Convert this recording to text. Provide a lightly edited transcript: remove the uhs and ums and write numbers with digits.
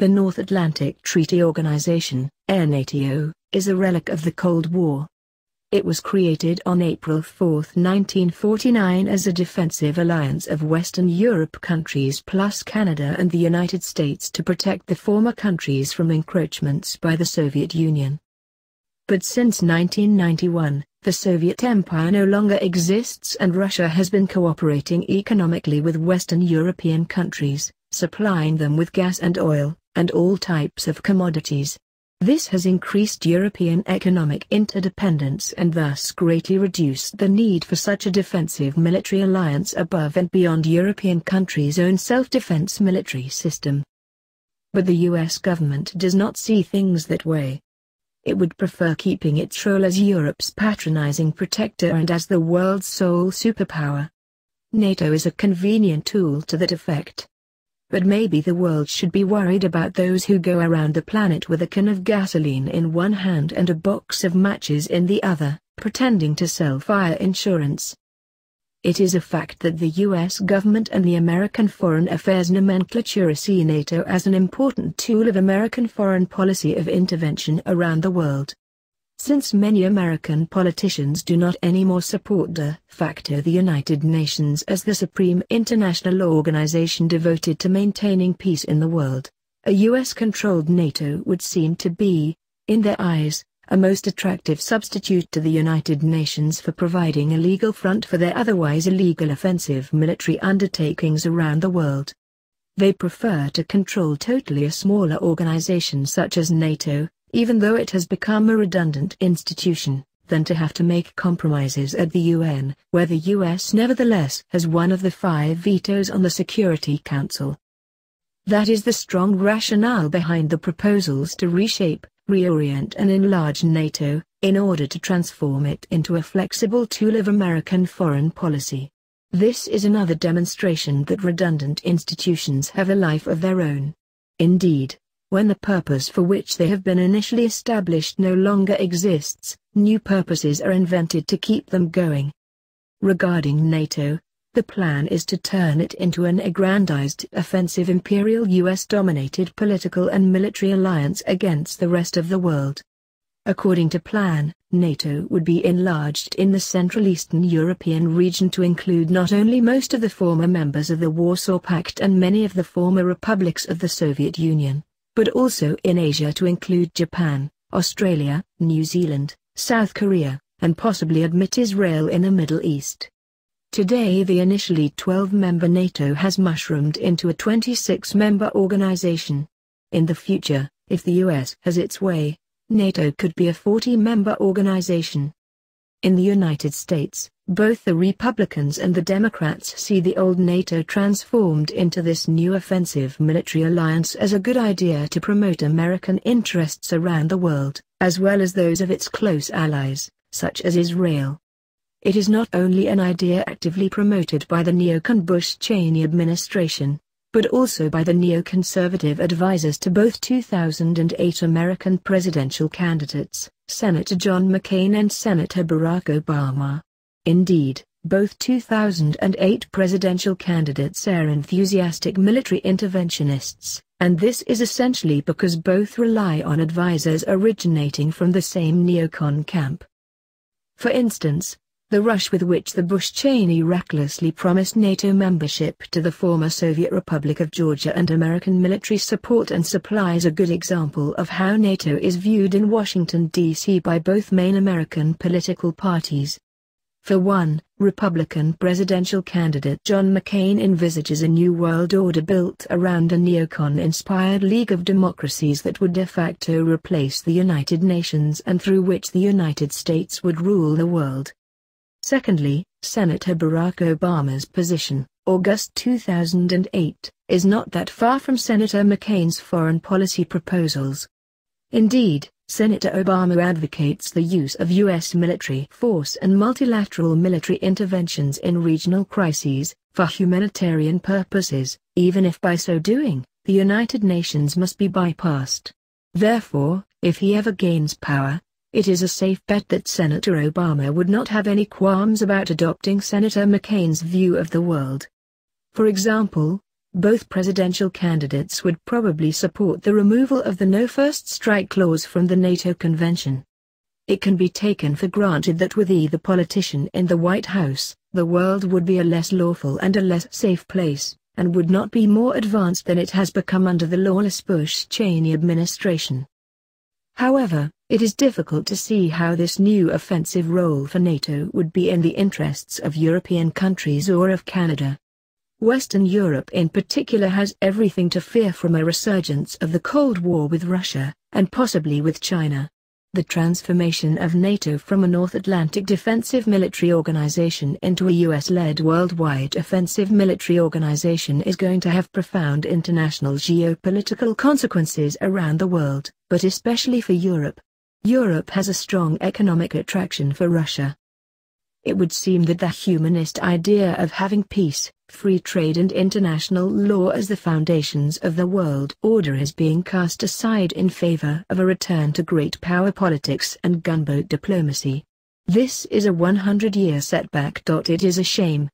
The North Atlantic Treaty Organization, NATO, is a relic of the Cold War. It was created on April 4, 1949 as a defensive alliance of Western Europe countries plus Canada and the United States to protect the former countries from encroachments by the Soviet Union. But since 1991, the Soviet Empire no longer exists and Russia has been cooperating economically with Western European countries, supplying them with gas and oil, and all types of commodities. This has increased European economic interdependence and thus greatly reduced the need for such a defensive military alliance above and beyond European countries' own self-defense military system. But the US government does not see things that way. It would prefer keeping its role as Europe's patronizing protector and as the world's sole superpower. NATO is a convenient tool to that effect. But maybe the world should be worried about those who go around the planet with a can of gasoline in one hand and a box of matches in the other, pretending to sell fire insurance. It is a fact that the US government and the American Foreign Affairs nomenclature see NATO as an important tool of American foreign policy of intervention around the world. Since many American politicians do not anymore support de facto the United Nations as the supreme international organization devoted to maintaining peace in the world, a US-controlled NATO would seem to be, in their eyes, a most attractive substitute to the United Nations for providing a legal front for their otherwise illegal offensive military undertakings around the world. They prefer to control totally a smaller organization such as NATO, even though it has become a redundant institution, than to have to make compromises at the UN, where the US nevertheless has one of the 5 vetoes on the Security Council. That is the strong rationale behind the proposals to reshape, reorient and enlarge NATO, in order to transform it into a flexible tool of American foreign policy. This is another demonstration that redundant institutions have a life of their own. Indeed, when the purpose for which they have been initially established no longer exists, new purposes are invented to keep them going. Regarding NATO, the plan is to turn it into an aggrandized offensive imperial US-dominated political and military alliance against the rest of the world. According to plan, NATO would be enlarged in the Central Eastern European region to include not only most of the former members of the Warsaw Pact and many of the former republics of the Soviet Union, but also in Asia to include Japan, Australia, New Zealand, South Korea, and possibly admit Israel in the Middle East. Today the initially 12-member NATO has mushroomed into a 26-member organization. In the future, if the US has its way, NATO could be a 40-member organization. In the United States, both the Republicans and the Democrats see the old NATO transformed into this new offensive military alliance as a good idea to promote American interests around the world, as well as those of its close allies, such as Israel. It is not only an idea actively promoted by the neocon Bush-Cheney administration, but also by the neoconservative advisors to both 2008 American presidential candidates, Senator John McCain and Senator Barack Obama. Indeed, both 2008 presidential candidates are enthusiastic military interventionists, and this is essentially because both rely on advisors originating from the same neocon camp. For instance, the rush with which the Bush-Cheney recklessly promised NATO membership to the former Soviet Republic of Georgia and American military support and supply is a good example of how NATO is viewed in Washington, D.C. by both main American political parties. For one, Republican presidential candidate John McCain envisages a new world order built around a neocon-inspired League of Democracies that would de facto replace the United Nations and through which the United States would rule the world. Secondly, Senator Barack Obama's position, August 2008, is not that far from Senator McCain's foreign policy proposals. Indeed, Senator Obama advocates the use of U.S. military force and multilateral military interventions in regional crises, for humanitarian purposes, even if by so doing, the United Nations must be bypassed. Therefore, if he ever gains power, it is a safe bet that Senator Obama would not have any qualms about adopting Senator McCain's view of the world. For example, Both presidential candidates would probably support the removal of the No First Strike clause from the NATO convention. It can be taken for granted that with either politician in the White House, the world would be a less lawful and a less safe place, and would not be more advanced than it has become under the lawless Bush-Cheney administration. However, it is difficult to see how this new offensive role for NATO would be in the interests of European countries or of Canada. Western Europe in particular has everything to fear from a resurgence of the Cold War with Russia, and possibly with China. The transformation of NATO from a North Atlantic defensive military organization into a US-led worldwide offensive military organization is going to have profound international geopolitical consequences around the world, but especially for Europe. Europe has a strong economic attraction for Russia. It would seem that the humanist idea of having peace, free trade and international law as the foundations of the world order is being cast aside in favor of a return to great power politics and gunboat diplomacy. This is a 100-year setback. It is a shame,